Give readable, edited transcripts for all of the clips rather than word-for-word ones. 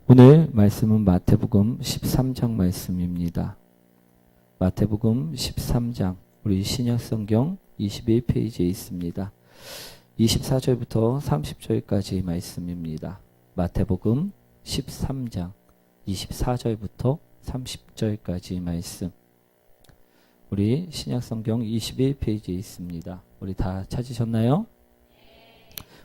오늘 말씀은 마태복음 13장 말씀입니다. 마태복음 13장, 우리 신약성경 21페이지에 있습니다. 24절부터 30절까지 말씀입니다. 마태복음 13장 24절부터 30절까지 말씀. 우리 신약성경 21페이지에 있습니다. 우리 다 찾으셨나요?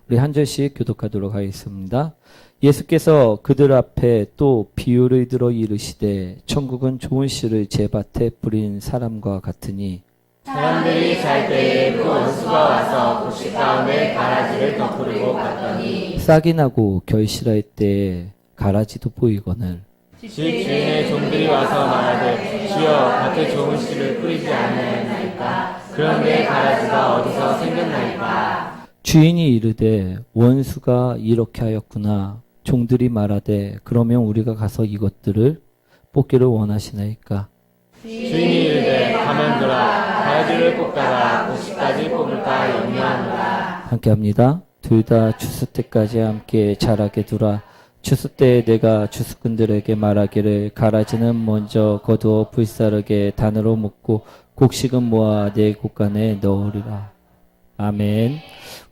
우리 한 절씩 교독하도록 하겠습니다. 예수께서 그들 앞에 또 비유를 들어 이르시되 천국은 좋은 씨를 제 밭에 뿌린 사람과 같으니 사람들이 잘 때에 그 원수가 와서 곡식 가운데 가라지를 덮으리고 갔더니 싹이 나고 결실할 때에 가라지도 보이거늘 집 주인의 종들이 와서 말하되 주여 밭에 좋은 씨를 뿌리지 않나이까 그런데 가라지가 어디서 생겼나이까. 주인이 이르되 원수가 이렇게 하였구나. 종들이 말하되 그러면 우리가 가서 이것들을 뽑기를 원하시나이까. 주인이 이르되 가만두라. 가라지를 뽑다가 곡식까지 뽑을까 염려하노라. 함께 합니다. 둘 다 추수 때까지 함께 자라게 두라. 추수 때에 내가 추수꾼들에게 말하기를 가라지는 먼저 거두어 불사르게 단으로 묶고 곡식은 모아 내 곳간에 넣으리라. 아멘.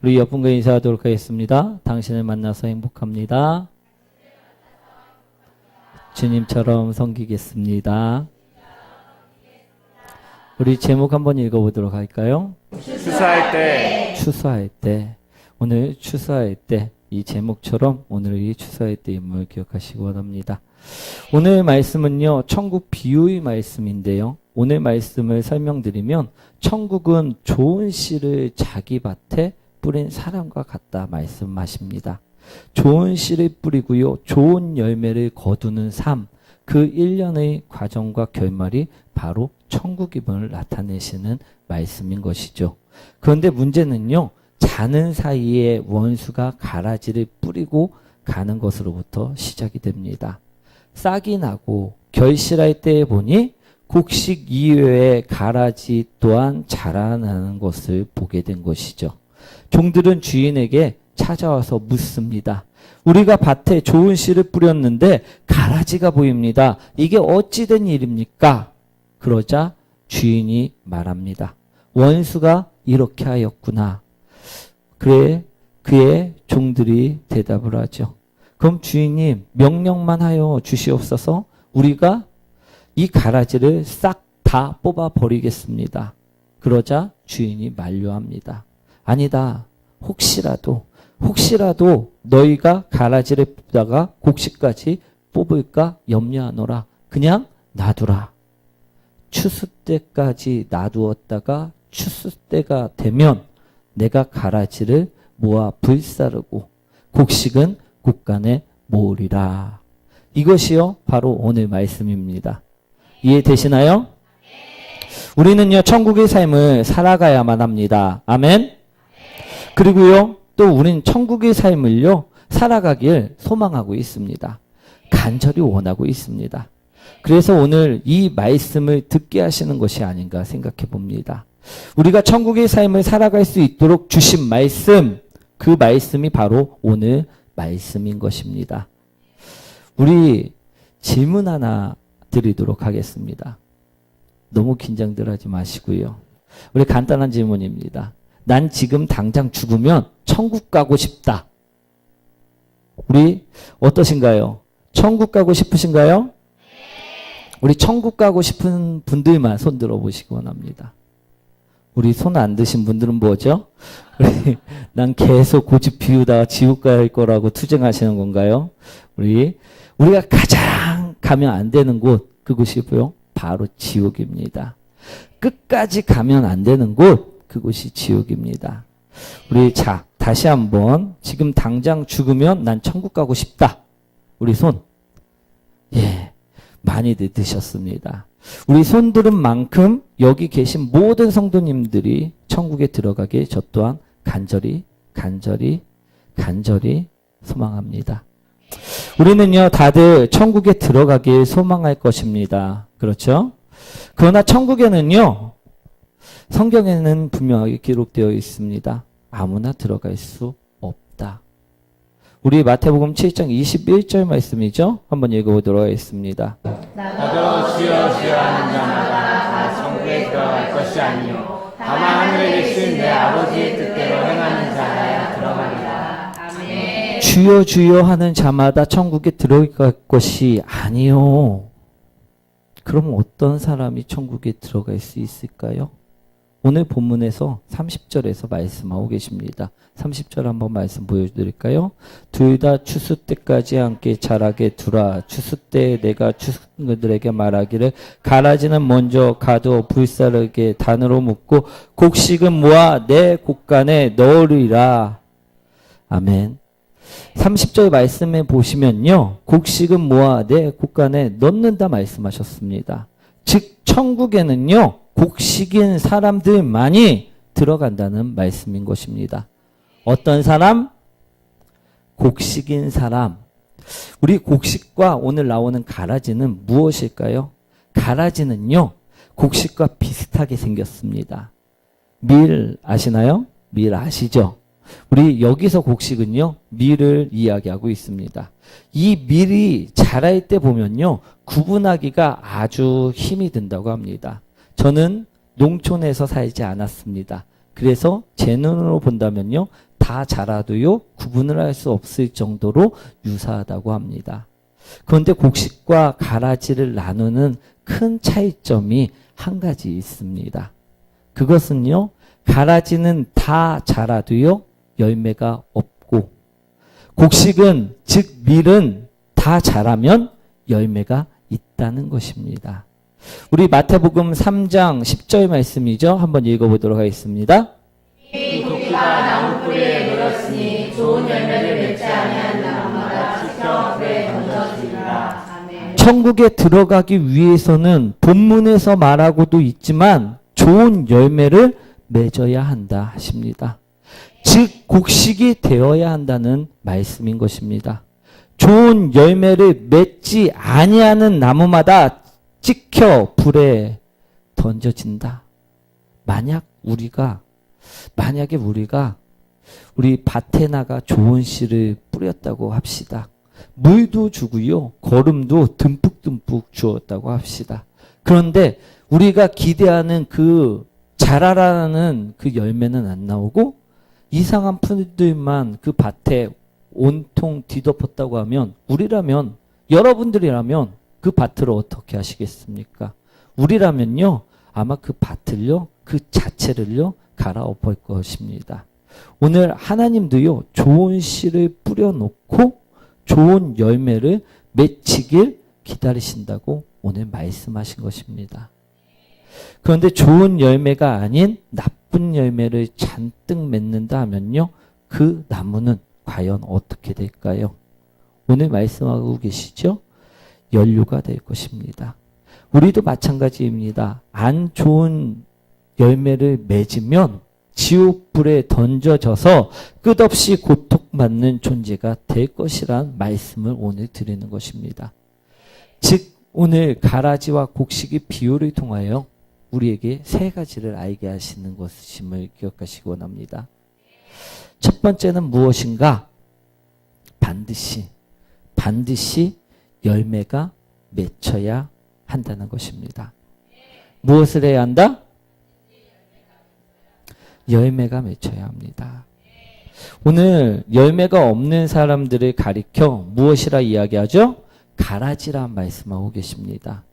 우리 옆분과 인사하도록 하겠습니다. 당신을 만나서 행복합니다. 주님처럼 섬기겠습니다. 우리 제목 한번 읽어보도록 할까요? 추수할 때. 추수할 때. 오늘 추수할 때. 이 제목처럼 오늘의 추수할 때 인물 기억하시기 원합니다. 오늘 말씀은요, 천국 비유의 말씀인데요. 오늘 말씀을 설명드리면 천국은 좋은 씨를 자기 밭에 뿌린 사람과 같다 말씀하십니다. 좋은 씨를 뿌리고요. 좋은 열매를 거두는 삶, 그 일련의 과정과 결말이 바로 천국임을 나타내시는 말씀인 것이죠. 그런데 문제는요. 자는 사이에 원수가 가라지를 뿌리고 가는 것으로부터 시작이 됩니다. 싹이 나고 결실할 때에 보니 곡식 이외에 가라지 또한 자라나는 것을 보게 된 것이죠. 종들은 주인에게 찾아와서 묻습니다. 우리가 밭에 좋은 씨를 뿌렸는데 가라지가 보입니다. 이게 어찌 된 일입니까? 그러자 주인이 말합니다. 원수가 이렇게 하였구나. 그래, 그의 종들이 대답을 하죠. 그럼 주인님 명령만 하여 주시옵소서. 우리가 이 가라지를 싹 다 뽑아 버리겠습니다. 그러자 주인이 만류합니다. 아니다. 혹시라도 너희가 가라지를 뽑다가 곡식까지 뽑을까 염려하노라. 그냥 놔두라. 추수 때까지 놔두었다가 추수 때가 되면 내가 가라지를 모아 불사르고 곡식은 곳간에 모으리라. 이것이요 바로 오늘 말씀입니다. 이해되시나요? 우리는요 천국의 삶을 살아가야만 합니다. 아멘. 그리고요 또 우리는 천국의 삶을요 살아가길 소망하고 있습니다. 간절히 원하고 있습니다. 그래서 오늘 이 말씀을 듣게 하시는 것이 아닌가 생각해 봅니다. 우리가 천국의 삶을 살아갈 수 있도록 주신 말씀, 그 말씀이 바로 오늘 말씀인 것입니다. 우리 질문 하나 드리도록 하겠습니다. 너무 긴장들 하지 마시고요. 우리 간단한 질문입니다. 난 지금 당장 죽으면 천국 가고 싶다. 우리 어떠신가요? 천국 가고 싶으신가요? 우리 천국 가고 싶은 분들만 손 들어보시기 원합니다. 우리 손 안 드신 분들은 뭐죠? 난 계속 고집 비우다가 지옥 갈 거라고 투쟁하시는 건가요? 우리가 가장 가면 안 되는 곳, 그곳이고요. 바로 지옥입니다. 끝까지 가면 안 되는 곳, 그곳이 지옥입니다. 우리 자, 다시 한번 지금 당장 죽으면 난 천국 가고 싶다. 우리 손. 예, 많이들 드셨습니다. 우리 손 들은 만큼 여기 계신 모든 성도님들이 천국에 들어가길 저 또한 간절히 소망합니다. 우리는요 다들 천국에 들어가길 소망할 것입니다. 그렇죠? 그러나 천국에는요 성경에는 분명하게 기록되어 있습니다. 아무나 들어갈 수 없다. 우리 마태복음 7장 21절 말씀이죠. 한번 읽어보도록 하겠습니다. 나도 주여 주여 하는 자마다 다 천국에 들어갈 것이 아니요 다만 하늘에 계신 내 아버지의 뜻대로 행하는 자라야 들어가리라. 아멘. 주여 주여 하는 자마다 천국에 들어갈 것이 아니요. 그럼 어떤 사람이 천국에 들어갈 수 있을까요? 오늘 본문에서 30절에서 말씀하고 계십니다. 30절 한번 말씀 보여드릴까요? 둘 다 추수 때까지 함께 자라게 두라. 추수 때에 내가 추수꾼들에게 말하기를 가라지는 먼저 가도 불사르게 단으로 묶고 곡식은 모아 내 곡간에 넣으리라. 아멘. 30절 말씀에 보시면요. 곡식은 모아 내 곡간에 넣는다 말씀하셨습니다. 즉 천국에는요. 곡식인 사람들만이 들어간다는 말씀인 것입니다. 어떤 사람? 곡식인 사람. 우리 곡식과 오늘 나오는 가라지는 무엇일까요? 가라지는요. 곡식과 비슷하게 생겼습니다. 밀 아시나요? 밀 아시죠? 우리 여기서 곡식은요. 밀을 이야기하고 있습니다. 이 밀이 자랄 때 보면요. 구분하기가 아주 힘이 든다고 합니다. 저는 농촌에서 살지 않았습니다. 그래서 제 눈으로 본다면요. 다 자라도요. 구분을 할 수 없을 정도로 유사하다고 합니다. 그런데 곡식과 가라지를 나누는 큰 차이점이 한 가지 있습니다. 그것은요. 가라지는 다 자라도요. 열매가 없고 곡식은 즉 밀은 다 자라면 열매가 있다는 것입니다. 우리 마태복음 3장 10절 말씀이죠. 한번 읽어보도록 하겠습니다. 이 도끼가 나무 뿌리에 놓였으니 좋은 열매를 맺지 아니한 나무마다 찢겨 불에 던져지리라. 천국에 들어가기 위해서는 본문에서 말하고도 있지만 좋은 열매를 맺어야 한다 하십니다. 즉 곡식이 되어야 한다는 말씀인 것입니다. 좋은 열매를 맺지 아니하는 나무마다 찍혀 불에 던져진다. 만약에 우리가 우리 밭에다가 좋은 씨를 뿌렸다고 합시다. 물도 주고요. 거름도 듬뿍듬뿍 주었다고 합시다. 그런데 우리가 기대하는 그 자라라는 그 열매는 안 나오고 이상한 풀들만 그 밭에 온통 뒤덮었다고 하면 우리라면 여러분들이라면 그 밭을 어떻게 하시겠습니까? 우리라면요. 아마 그 밭을요. 그 자체를요. 갈아엎을 것입니다. 오늘 하나님도요. 좋은 씨를 뿌려놓고 좋은 열매를 맺히길 기다리신다고 오늘 말씀하신 것입니다. 그런데 좋은 열매가 아닌 나쁜 열매를 잔뜩 맺는다 하면요. 그 나무는 과연 어떻게 될까요? 오늘 말씀하고 계시죠? 연류가 될 것입니다. 우리도 마찬가지입니다. 안 좋은 열매를 맺으면 지옥불에 던져져서 끝없이 고통받는 존재가 될 것이란 말씀을 오늘 드리는 것입니다. 즉 오늘 가라지와 곡식의 비유를 통하여 우리에게 세 가지를 알게 하시는 것임을 기억하시기 원합니다. 첫 번째는 무엇인가? 반드시 열매가 맺혀야 한다는 것입니다. 무엇을 해야 한다? 열매가 맺혀야 합니다. 오늘 열매가 없는 사람들을 가리켜 무엇이라 이야기하죠? 가라지라 말씀하고 계십니다.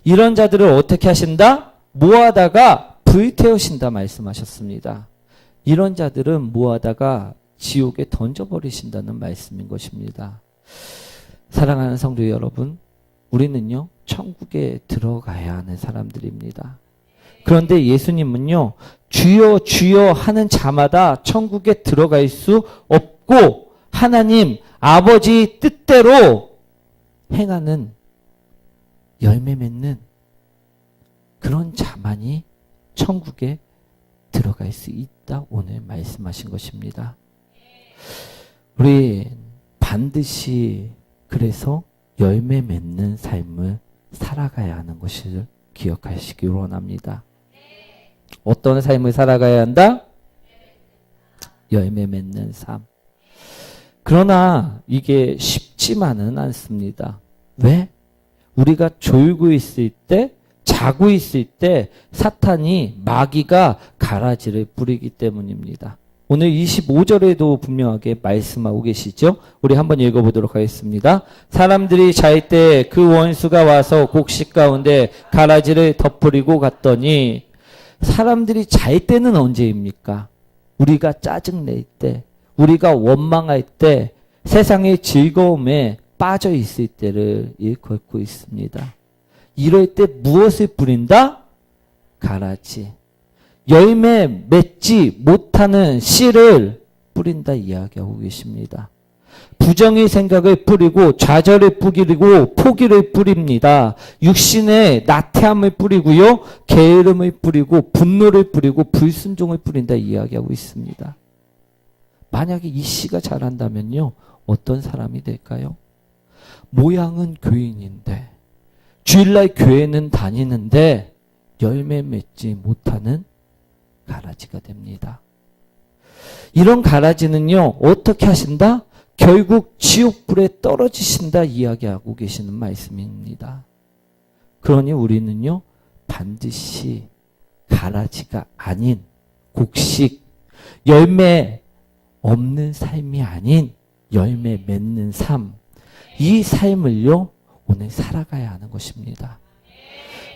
이런 자들을 어떻게 하신다? 모아다가 불태우신다 말씀하셨습니다. 이런 자들은 모아다가 지옥에 던져버리신다는 말씀인 것입니다. 사랑하는 성도 여러분, 우리는요, 천국에 들어가야 하는 사람들입니다. 그런데 예수님은요, 주여 주여 하는 자마다 천국에 들어갈 수 없고 하나님 아버지 뜻대로 행하는 열매 맺는 그런 자만이 천국에 들어갈 수 있다 오늘 말씀하신 것입니다. 우리 반드시 그래서 열매 맺는 삶을 살아가야 하는 것을 기억하시기 원합니다. 어떤 삶을 살아가야 한다? 열매 맺는 삶. 그러나 이게 쉽지만은 않습니다. 왜? 우리가 졸고 있을 때, 자고 있을 때 사탄이 마귀가 가라지를 뿌리기 때문입니다. 오늘 25절에도 분명하게 말씀하고 계시죠? 우리 한번 읽어보도록 하겠습니다. 사람들이 잘 때 그 원수가 와서 곡식 가운데 가라지를 덧뿌리고 갔더니, 사람들이 잘 때는 언제입니까? 우리가 짜증낼 때, 우리가 원망할 때, 세상의 즐거움에 빠져 있을 때를 일컫고 있습니다. 이럴 때 무엇을 뿌린다? 가라지. 열매 맺지 못하는 씨를 뿌린다 이야기하고 계십니다. 부정의 생각을 뿌리고 좌절을 뿌리고 포기를 뿌립니다. 육신의 나태함을 뿌리고요. 게으름을 뿌리고 분노를 뿌리고 불순종을 뿌린다 이야기하고 있습니다. 만약에 이 씨가 자란다면요. 어떤 사람이 될까요? 모양은 교인인데 주일날 교회는 다니는데 열매 맺지 못하는 가라지가 됩니다. 이런 가라지는요. 어떻게 하신다? 결국 지옥불에 떨어지신다 이야기하고 계시는 말씀입니다. 그러니 우리는요. 반드시 가라지가 아닌 곡식, 열매 없는 삶이 아닌 열매 맺는 삶, 이 삶을요. 오늘 살아가야 하는 것입니다.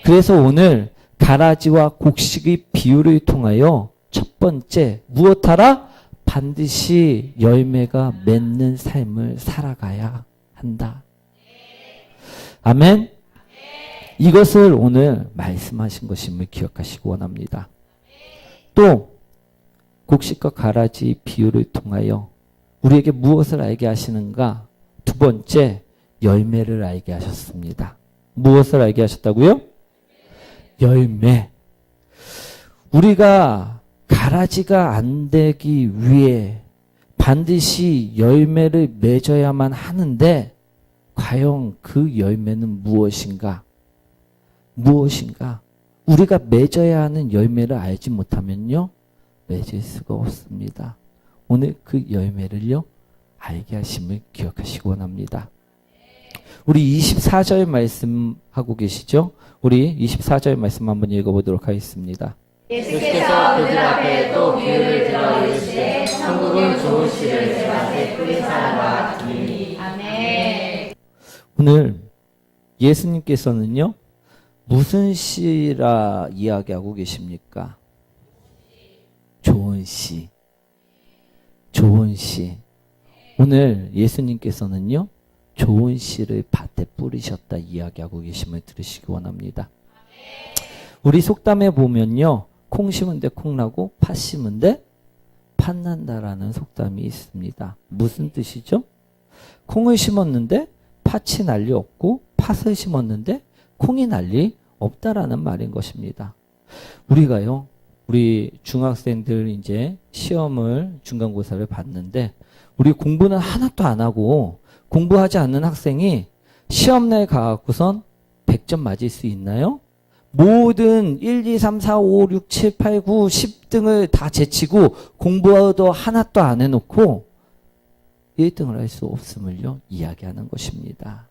그래서 오늘 가라지와 곡식의 비유를 통하여 첫 번째 무엇하라? 반드시 열매가 맺는 삶을 살아가야 한다. 아멘. 이것을 오늘 말씀하신 것임을 기억하시기 원합니다. 또 곡식과 가라지 비유를 통하여 우리에게 무엇을 알게 하시는가? 두 번째, 열매를 알게 하셨습니다. 무엇을 알게 하셨다고요? 열매. 우리가 가라지가 안 되기 위해 반드시 열매를 맺어야만 하는데 과연 그 열매는 무엇인가? 무엇인가? 우리가 맺어야 하는 열매를 알지 못하면요. 맺을 수가 없습니다. 오늘 그 열매를요. 알게 하심을 기억하시기 원합니다. 우리 24절 말씀하고 계시죠? 우리 24절 말씀 한번 읽어보도록 하겠습니다. 예수께서 그들 앞에 또 비유를 들어 이르시되 천국은 좋은 씨를 밭에 뿌린 사람과 같으니. 아멘. 오늘 예수님께서는요. 무슨 씨라 이야기하고 계십니까? 좋은 씨. 좋은 씨. 오늘 예수님께서는요. 좋은 씨를 밭에 뿌리셨다 이야기하고 계심을 들으시기 원합니다. 우리 속담에 보면요. 콩 심은 데 콩 나고 팥 심은 데 팥 난다라는 속담이 있습니다. 무슨 뜻이죠? 콩을 심었는데 팥이 난리 없고 팥을 심었는데 콩이 난리 없다라는 말인 것입니다. 우리가요. 우리 중학생들 이제 시험을 중간고사를 봤는데 우리 공부는 하나도 안 하고 공부하지 않는 학생이 시험날 가갖고선 100점 맞을 수 있나요? 모든 1, 2, 3, 4, 5, 6, 7, 8, 9, 10등을 다 제치고 공부도 하나도 안 해놓고 1등을 할 수 없음을요 이야기하는 것입니다.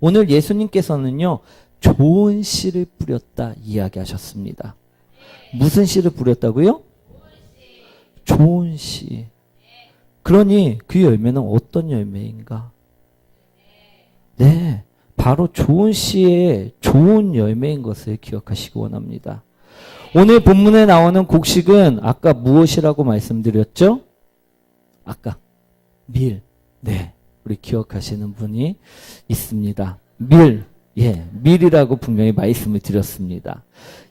오늘 예수님께서는요 좋은 씨를 뿌렸다 이야기하셨습니다. 무슨 씨를 뿌렸다고요? 좋은 씨. 그러니 그 열매는 어떤 열매인가? 네, 바로 좋은 씨의 좋은 열매인 것을 기억하시기 원합니다. 오늘 본문에 나오는 곡식은 아까 무엇이라고 말씀드렸죠? 아까 밀. 네, 우리 기억하시는 분이 있습니다. 밀. 예, 밀이라고 분명히 말씀을 드렸습니다.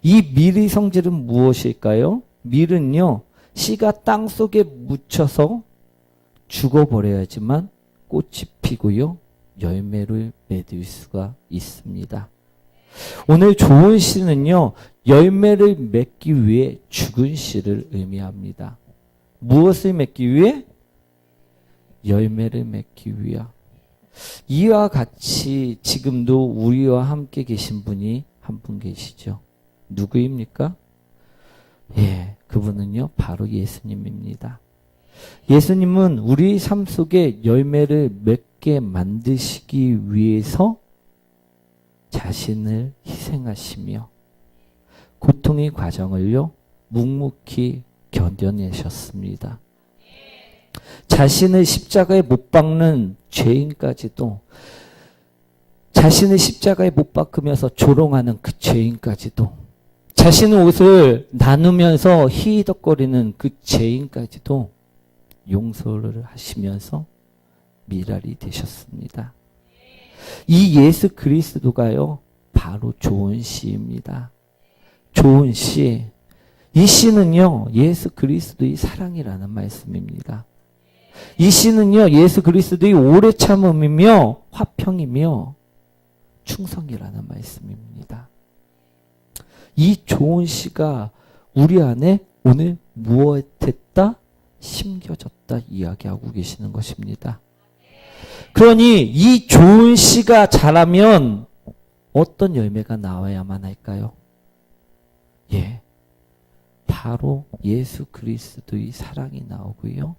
이 밀의 성질은 무엇일까요? 밀은요, 씨가 땅 속에 묻혀서 죽어버려야지만 꽃이 피고요, 열매를 맺을 수가 있습니다. 오늘 좋은 씨는요, 열매를 맺기 위해 죽은 씨를 의미합니다. 무엇을 맺기 위해? 열매를 맺기 위해. 이와 같이 지금도 우리와 함께 계신 분이 한 분 계시죠. 누구입니까? 예, 그분은요 바로 예수님입니다. 예수님은 우리 삶 속에 열매를 맺게 만드시기 위해서 자신을 희생하시며 고통의 과정을요, 묵묵히 견뎌내셨습니다. 자신을 십자가에 못 박는 죄인까지도, 자신을 십자가에 못 박으면서 조롱하는 그 죄인까지도, 자신의 옷을 나누면서 히히덕거리는 그 죄인까지도 용서를 하시면서 미랄이 되셨습니다. 이 예수 그리스도가요, 바로 좋은 시입니다. 좋은 시. 이 시는요, 예수 그리스도의 사랑이라는 말씀입니다. 이 시는요, 예수 그리스도의 오래 참음이며 화평이며 충성이라는 말씀입니다. 이 좋은 시가 우리 안에 오늘 무엇했다? 심겨졌다 이야기하고 계시는 것입니다. 그러니 이 좋은 씨가 자라면 어떤 열매가 나와야만 할까요? 예, 바로 예수 그리스도의 사랑이 나오고요,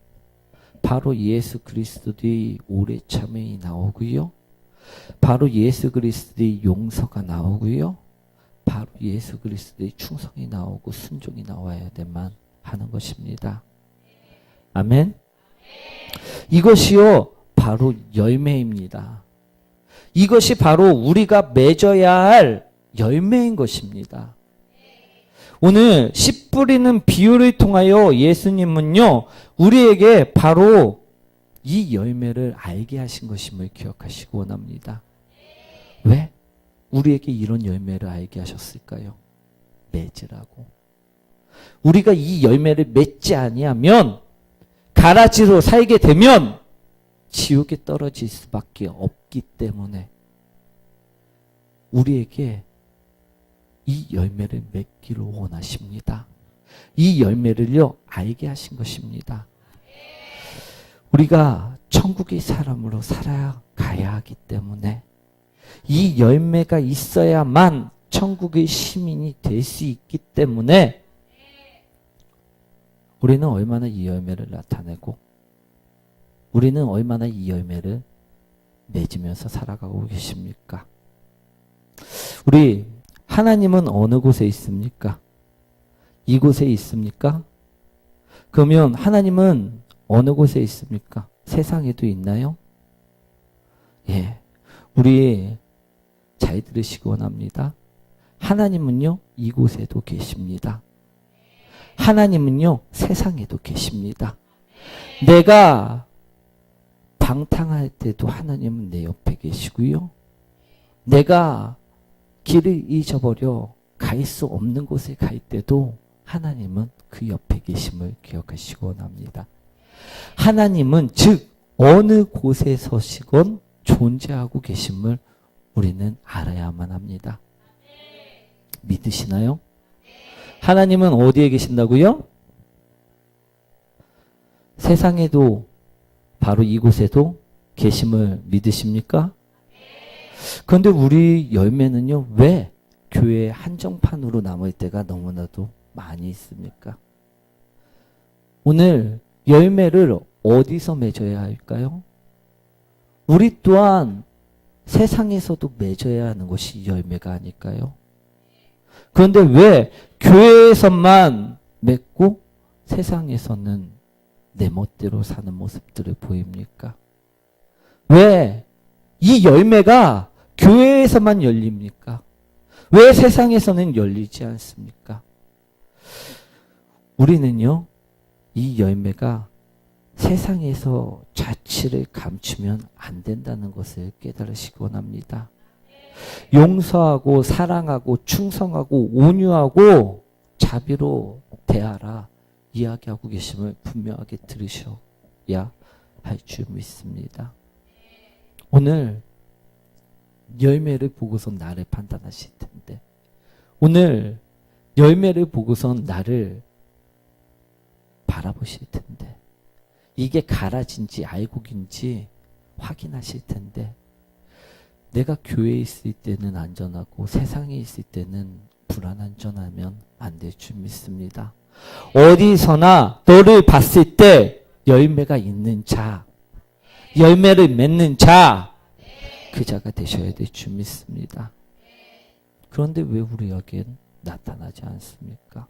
바로 예수 그리스도의 오래 참음이 나오고요, 바로 예수 그리스도의 용서가 나오고요, 바로 예수 그리스도의 충성이 나오고 순종이 나와야만 하는 것입니다. 아멘. 이것이요, 바로 열매입니다. 이것이 바로 우리가 맺어야 할 열매인 것입니다. 오늘 씨 뿌리는 비유를 통하여 예수님은요, 우리에게 바로 이 열매를 알게 하신 것임을 기억하시기 원합니다. 왜? 우리에게 이런 열매를 알게 하셨을까요? 맺으라고. 우리가 이 열매를 맺지 아니하면, 가라지로 살게 되면 지옥에 떨어질 수밖에 없기 때문에 우리에게 이 열매를 맺기를 원하십니다. 이 열매를요, 알게 하신 것입니다. 우리가 천국의 사람으로 살아가야 하기 때문에 이 열매가 있어야만 천국의 시민이 될 수 있기 때문에 우리는 얼마나 이 열매를 나타내고 우리는 얼마나 이 열매를 맺으면서 살아가고 계십니까? 우리 하나님은 어느 곳에 있습니까? 이곳에 있습니까? 그러면 하나님은 어느 곳에 있습니까? 세상에도 있나요? 예, 우리 잘 들으시기 원합니다. 하나님은요, 이곳에도 계십니다. 하나님은요, 세상에도 계십니다. 내가 방탕할 때도 하나님은 내 옆에 계시고요, 내가 길을 잊어버려 갈 수 없는 곳에 갈 때도 하나님은 그 옆에 계심을 기억하시기 원합니다. 하나님은 즉 어느 곳에 서시건 존재하고 계심을 우리는 알아야만 합니다. 믿으시나요? 하나님은 어디에 계신다고요? 세상에도 바로 이곳에도 계심을 믿으십니까? 그런데 우리 열매는요, 왜 교회 한정판으로 남을 때가 너무나도 많이 있습니까? 오늘 열매를 어디서 맺어야 할까요? 우리 또한 세상에서도 맺어야 하는 것이 열매가 아닐까요? 그런데 왜 교회에서만 맺고 세상에서는 내 멋대로 사는 모습들을 보입니까? 왜 이 열매가 교회에서만 열립니까? 왜 세상에서는 열리지 않습니까? 우리는요, 이 열매가 세상에서 자취를 감추면 안 된다는 것을 깨달으시기 원합니다. 용서하고 사랑하고 충성하고 온유하고 자비로 대하라 이야기하고 계심을 분명하게 들으셔야 할 줄 믿습니다. 오늘 열매를 보고서 나를 판단하실 텐데, 오늘 열매를 보고서 나를 바라보실 텐데, 이게 가라진지 알곡인지 확인하실 텐데, 내가 교회에 있을 때는 안전하고 세상에 있을 때는 불안안전하면 안 될 줄 믿습니다. 어디서나 너를 봤을 때 열매가 있는 자, 열매를 맺는 자, 그 자가 되셔야 될 줄 믿습니다. 그런데 왜 우리에겐 나타나지 않습니까?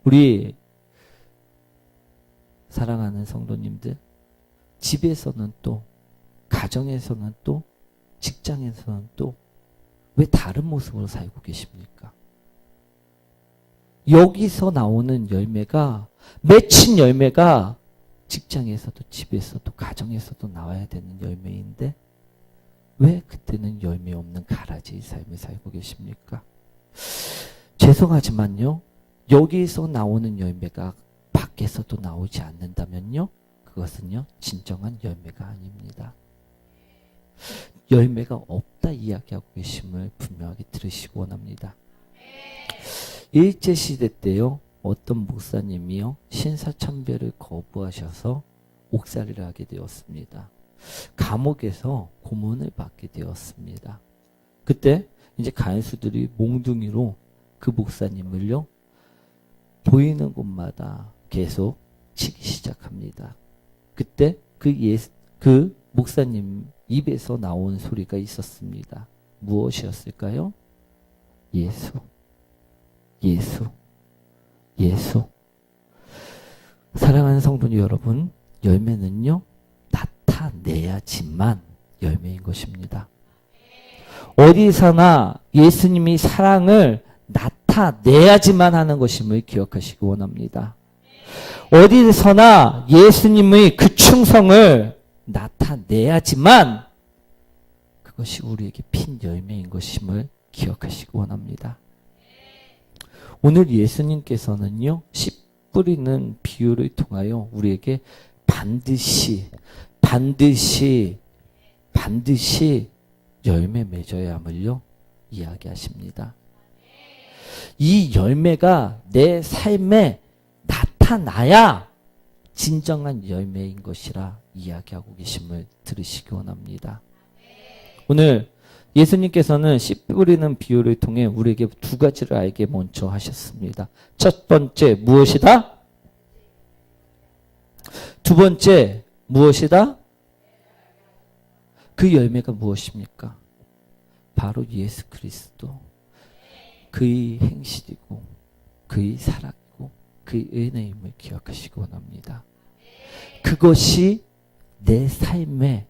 우리 사랑하는 성도님들, 집에서는 또, 가정에서는 또, 직장에서는 또, 왜 다른 모습으로 살고 계십니까? 여기서 나오는 열매가, 맺힌 열매가 직장에서도, 집에서도, 가정에서도 나와야 되는 열매인데, 왜 그때는 열매 없는 가라지의 삶을 살고 계십니까? 죄송하지만요, 여기서 나오는 열매가 밖에서도 나오지 않는다면요, 그것은요, 진정한 열매가 아닙니다. 열매가 없다 이야기하고 계심을 분명하게 들으시기 원합니다. 일제시대 때요, 어떤 목사님이요, 신사참배를 거부하셔서 옥살이를 하게 되었습니다. 감옥에서 고문을 받게 되었습니다. 그때 이제 간수들이 몽둥이로 그 목사님을요, 보이는 곳마다 계속 치기 시작합니다. 그때 그 목사님 입에서 나온 소리가 있었습니다. 무엇이었을까요? 예수, 예수, 예수. 사랑하는 성도 여러분, 열매는요, 나타내야지만 열매인 것입니다. 어디서나 예수님이 사랑을 나타내야지만 하는 것임을 기억하시기 원합니다. 어디서나 예수님의 그 충성을 나타내야지만 그것이 우리에게 핀 열매인 것임을 기억하시기 원합니다. 오늘 예수님께서는요, 씨 뿌리는 비유를 통하여 우리에게 반드시 열매 맺어야 함을요, 이야기하십니다. 이 열매가 내 삶에 나타나야 진정한 열매인 것이라 이야기하고 계심을 들으시기 원합니다. 오늘 예수님께서는 씨 뿌리는 비유를 통해 우리에게 두 가지를 알게 먼저 하셨습니다. 첫 번째, 무엇이다? 두 번째, 무엇이다? 그 열매가 무엇입니까? 바로 예수 그리스도. 그의 행실이고, 그의 사랑이고, 그의 은혜임을 기억하시기 원합니다. 그것이 내 삶에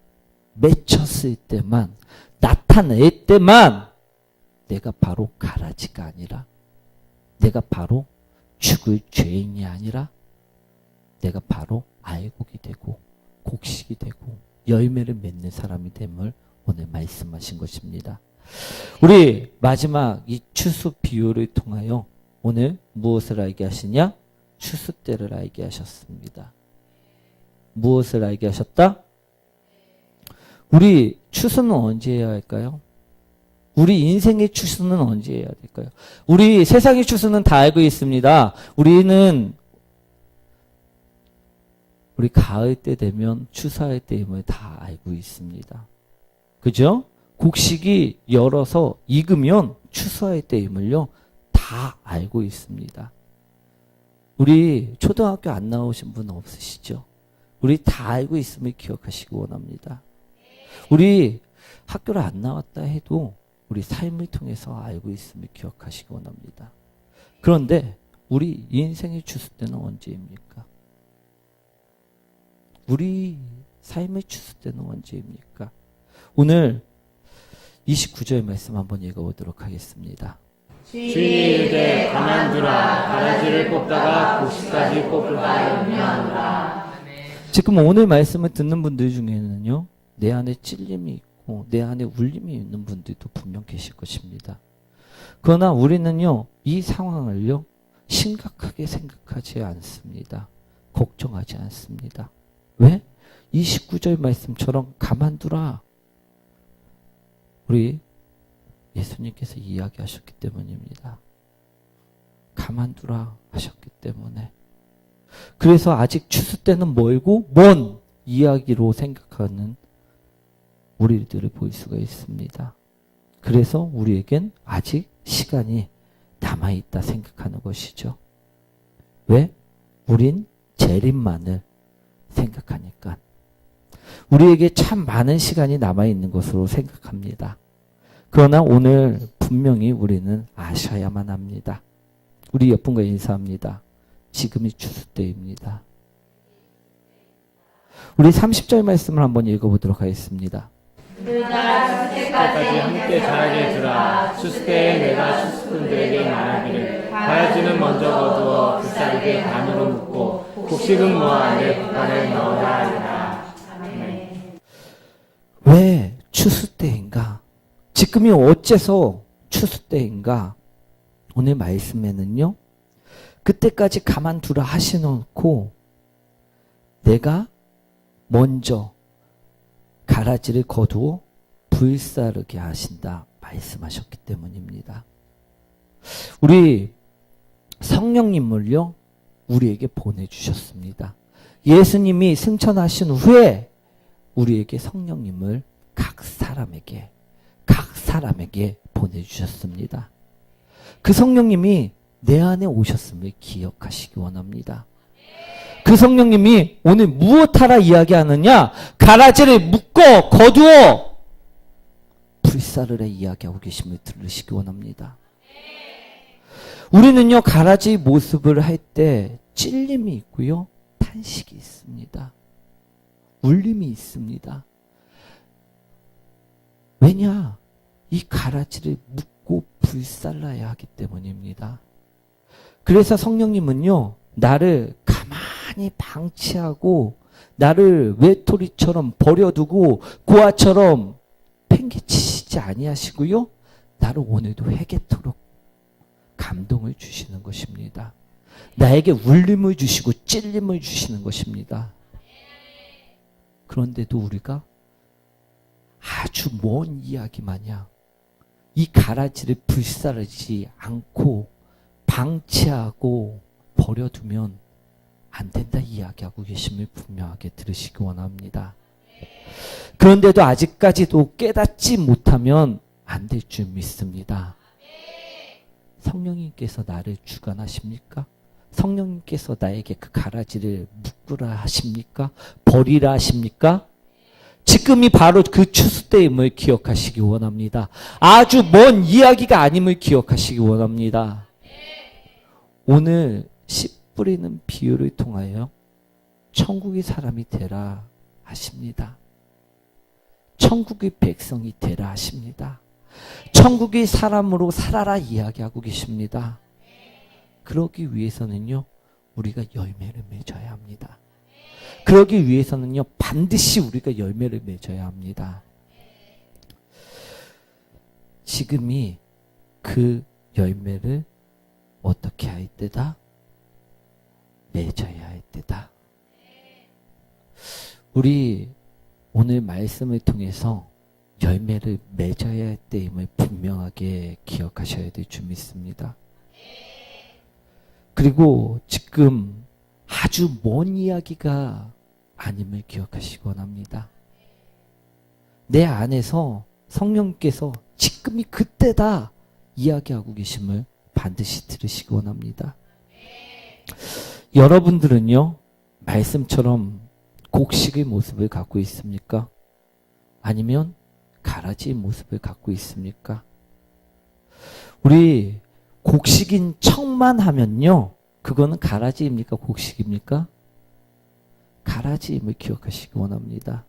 맺혔을 때만, 나타낼 때만 내가 바로 가라지가 아니라, 내가 바로 죽을 죄인이 아니라, 내가 바로 알곡이 되고 곡식이 되고 열매를 맺는 사람이 됨을 오늘 말씀하신 것입니다. 우리 마지막 이 추수 비유를 통하여 오늘 무엇을 알게 하시냐? 추수 때를 알게 하셨습니다. 무엇을 알게 하셨다? 우리 추수는 언제 해야 할까요? 우리 인생의 추수는 언제 해야 될까요? 우리 세상의 추수는 다 알고 있습니다. 우리 가을 때 되면 추수할 때임을 다 알고 있습니다. 그죠? 곡식이 열어서 익으면 추수할 때임을요, 다 알고 있습니다. 우리 초등학교 안 나오신 분 없으시죠? 우리 다 알고 있음을 기억하시기 원합니다. 우리 학교를 안 나왔다 해도 우리 삶을 통해서 알고 있음을 기억하시기 원합니다. 그런데 우리 인생의 추수 때는 언제입니까? 우리 삶의 추수 때는 언제입니까? 오늘 29절 말씀 한번 읽어보도록 하겠습니다. 주인이 이르되 가만두라. 가라지를 뽑다가 곡식까지 뽑으라 염려하노라. 지금 오늘 말씀을 듣는 분들 중에는요, 내 안에 찔림이 있고 내 안에 울림이 있는 분들도 분명 계실 것입니다. 그러나 우리는요, 이 상황을요, 심각하게 생각하지 않습니다. 걱정하지 않습니다. 왜? 29절 말씀처럼 가만두라. 우리 예수님께서 이야기하셨기 때문입니다. 가만두라 하셨기 때문에. 그래서 아직 추수 때는 멀고 먼 이야기로 생각하는 우리들을 볼 수가 있습니다. 그래서 우리에겐 아직 시간이 남아있다 생각하는 것이죠. 왜? 우린 재림만을 생각하니까 우리에게 참 많은 시간이 남아있는 것으로 생각합니다. 그러나 오늘 분명히 우리는 아셔야만 합니다. 우리 옆 분과 인사합니다. 지금이 추수 때입니다. 우리 30절 말씀을 한번 읽어보도록 하겠습니다. 그가 추수 때까지 함께 자라게 두라. 추수 때에 내가 추수꾼들에게 말하기를 가라지는 먼저 거두어 불사르게 반으로 묶고 곡식은 모아 내 국간에 넣어라 하리라. 아멘. 왜 추수 때인가? 지금이 어째서 추수 때인가? 오늘 말씀에는요, 그때까지 가만두라 하시놓고 내가 먼저 가라지를 거두어 불사르게 하신다 말씀하셨기 때문입니다. 우리 성령님을요, 우리에게 보내주셨습니다. 예수님이 승천하신 후에 우리에게 성령님을 각 사람에게 보내주셨습니다. 그 성령님이 내 안에 오셨음을 기억하시기 원합니다. 그 성령님이 오늘 무엇하라 이야기하느냐? 가라지를 묶어 거두어 불사르라 이야기하고 계심을 들으시기 원합니다. 우리는요, 가라지 모습을 할 때 찔림이 있고요, 탄식이 있습니다. 울림이 있습니다. 왜냐? 이 가라지를 묶고 불살라야 하기 때문입니다. 그래서 성령님은요, 나를 가만히 방치하고 나를 외톨이처럼 버려두고 고아처럼 팽개치시지 아니하시고요, 나를 오늘도 회개토록 감동을 주시는 것입니다. 나에게 울림을 주시고 찔림을 주시는 것입니다. 그런데도 우리가 아주 먼 이야기 마냥 이 가라지를 불사르지 않고 방치하고 버려두면 안 된다 이야기하고 계심을 분명하게 들으시기 원합니다. 그런데도 아직까지도 깨닫지 못하면 안 될 줄 믿습니다. 성령님께서 나를 주관하십니까? 성령님께서 나에게 그 가라지를 묶으라 하십니까? 버리라 하십니까? 지금이 바로 그 추수 때임을 기억하시기 원합니다. 아주 먼 이야기가 아님을 기억하시기 원합니다. 오늘 씨 뿌리는 비유를 통하여 천국의 사람이 되라 하십니다. 천국의 백성이 되라 하십니다. 천국의 사람으로 살아라 이야기하고 계십니다. 그러기 위해서는요, 우리가 열매를 맺어야 합니다. 그러기 위해서는요, 반드시 우리가 열매를 맺어야 합니다. 지금이 그 열매를 어떻게 할 때다? 맺어야 할 때다. 우리 오늘 말씀을 통해서 열매를 맺어야 할 때임을 분명하게 기억하셔야 될 줄 믿습니다. 그리고 지금 아주 먼 이야기가 아님을 기억하시기 원합니다. 내 안에서 성령께서 지금이 그때다 이야기하고 계심을 반드시 들으시기 원합니다. 여러분들은요, 말씀처럼 곡식의 모습을 갖고 있습니까? 아니면 가라지의 모습을 갖고 있습니까? 우리 곡식인 척만 하면요, 그거는 가라지입니까? 곡식입니까? 가라지임을 기억하시기 원합니다.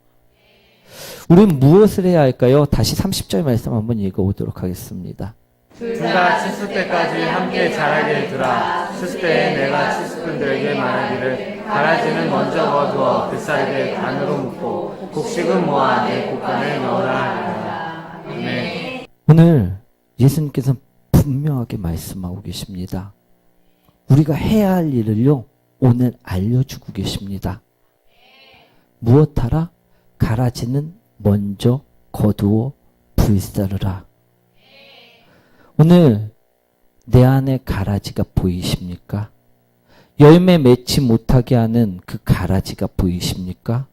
우리는 무엇을 해야 할까요? 다시 30절 말씀 한번 읽어보도록 하겠습니다. 둘 다 추수 때까지 함께 자라게 두라. 추수 때에 내가 추수꾼들에게 말하기를 가라지는 먼저 거두어 불사르게 반으로 묶고 곡식은 모아 내 곡간에 넣어라 하리라. 아멘. 오늘 예수님께서 분명하게 말씀하고 계십니다. 우리가 해야 할 일을요, 오늘 알려주고 계십니다. 무엇하라? 가라지는 먼저 거두어 불사르라. 오늘 내 안에 가라지가 보이십니까? 열매 맺지 못하게 하는 그 가라지가 보이십니까?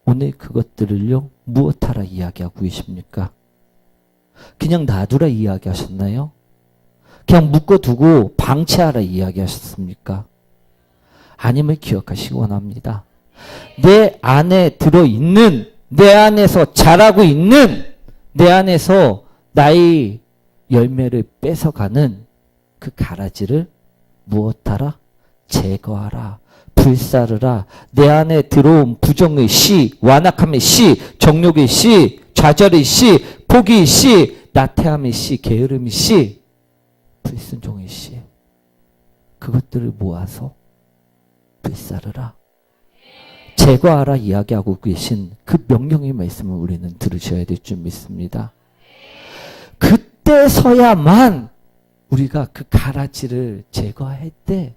오늘 그것들을요, 무엇하라 이야기하고 계십니까? 그냥 놔두라 이야기하셨나요? 그냥 묶어두고 방치하라 이야기하셨습니까? 아님을 기억하시기 원합니다. 내 안에 들어있는, 내 안에서 자라고 있는, 내 안에서 나의 열매를 뺏어가는 그 가라지를 무엇하라? 제거하라. 불사르라. 내 안에 들어온 부정의 씨, 완악함의 씨, 정욕의 씨, 좌절의 씨, 포기의 씨, 나태함의 씨, 게으름의 씨, 불순종의 씨. 그것들을 모아서 불사르라. 제거하라 이야기하고 계신 그 명령의 말씀을 우리는 들으셔야 될 줄 믿습니다. 그때서야만 우리가 그 가라지를 제거할 때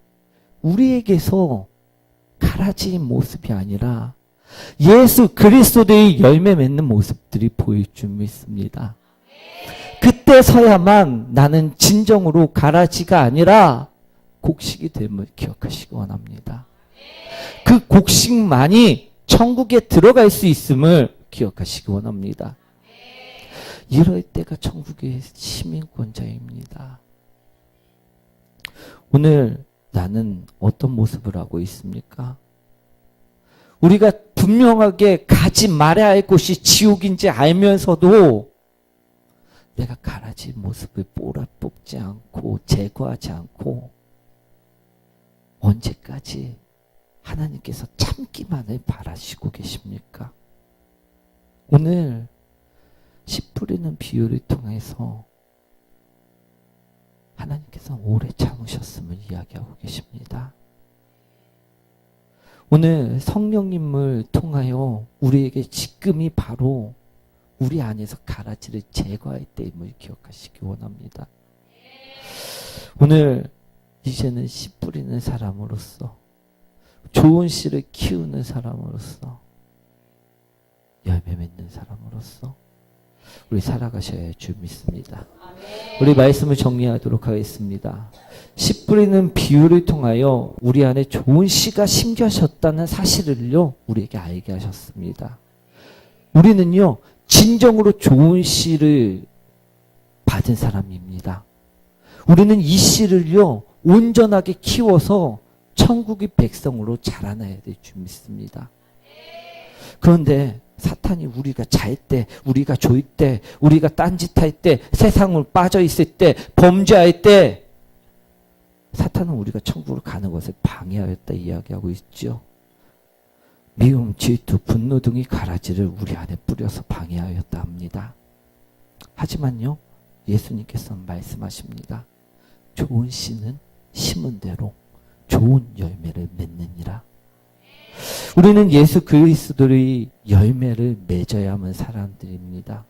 우리에게서 가라지인 모습이 아니라 예수 그리스도의 열매 맺는 모습들이 보일 줄 믿습니다. 그때서야만 나는 진정으로 가라지가 아니라 곡식이 됨을 기억하시기 원합니다. 그 곡식만이 천국에 들어갈 수 있음을 기억하시기 원합니다. 이럴 때가 천국의 시민권자입니다. 오늘 나는 어떤 모습을 하고 있습니까? 우리가 분명하게 가지 말아야 할 곳이 지옥인지 알면서도 내가 가라지 모습을 뽑지 않고 제거하지 않고 언제까지 하나님께서 참기만을 바라시고 계십니까? 오늘 씨 뿌리는 비유를 통해서 하나님께서 오래 참으셨음을 이야기하고 계십니다. 오늘 성령님을 통하여 우리에게 지금이 바로 우리 안에서 가라지를 제거할 때임을 기억하시기 원합니다. 오늘 이제는 씨 뿌리는 사람으로서 좋은 씨를 키우는 사람으로서 열매 맺는 사람으로서 우리 살아가셔야 할 줄 믿습니다. 우리 말씀을 정리하도록 하겠습니다. 씨 뿌리는 비유를 통하여 우리 안에 좋은 씨가 심겨졌다는 사실을요 우리에게 알게 하셨습니다. 우리는요 진정으로 좋은 씨를 받은 사람입니다. 우리는 이 씨를요 온전하게 키워서 천국의 백성으로 자라나야 될 줄 믿습니다. 그런데 사탄이 우리가 잘 때, 우리가 졸 때, 우리가 딴짓할 때, 세상을 빠져있을 때, 범죄할 때 사탄은 우리가 천국으로 가는 것을 방해하였다 이야기하고 있죠. 미움, 질투, 분노 등의 가라지를 우리 안에 뿌려서 방해하였다 합니다. 하지만요 예수님께서 말씀하십니다. 좋은 씨는 심은 대로 좋은 열매를 맺느니라. 우리는 예수 그리스도의 열매를 맺어야만 사람들입니다.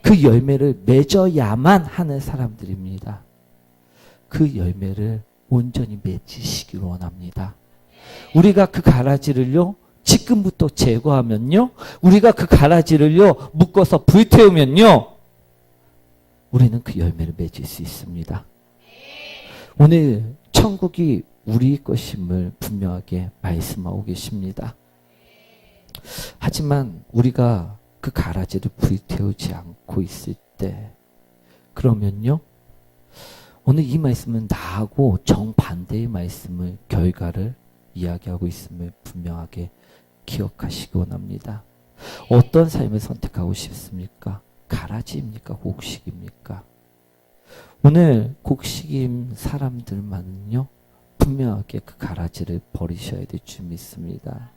그 열매를 맺어야만 하는 사람들입니다. 그 열매를 온전히 맺으시길 원합니다. 우리가 그 가라지를요 지금부터 제거하면요 우리가 그 가라지를요 묶어서 불태우면요 우리는 그 열매를 맺을 수 있습니다. 오늘 천국이 우리 것임을 분명하게 말씀하고 계십니다. 하지만 우리가 그 가라지를 불태우지 않고 있을 때 그러면요 오늘 이 말씀은 나하고 정반대의 말씀을 결과를 이야기하고 있음을 분명하게 기억하시기 원합니다. 어떤 삶을 선택하고 싶습니까? 가라지입니까? 곡식입니까? 오늘 곡식인 사람들만은요 분명하게 그 가라지를 버리셔야 될 줄 믿습니다.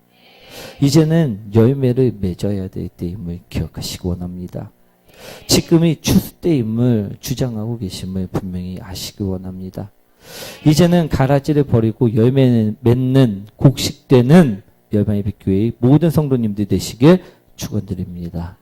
이제는 열매를 맺어야 될 때임을 기억하시기 원합니다. 지금이 추수 때임을 주장하고 계심을 분명히 아시기 원합니다. 이제는 가라지를 버리고 열매 맺는 곡식되는 열방예배교회의 모든 성도님들 되시길 축원드립니다.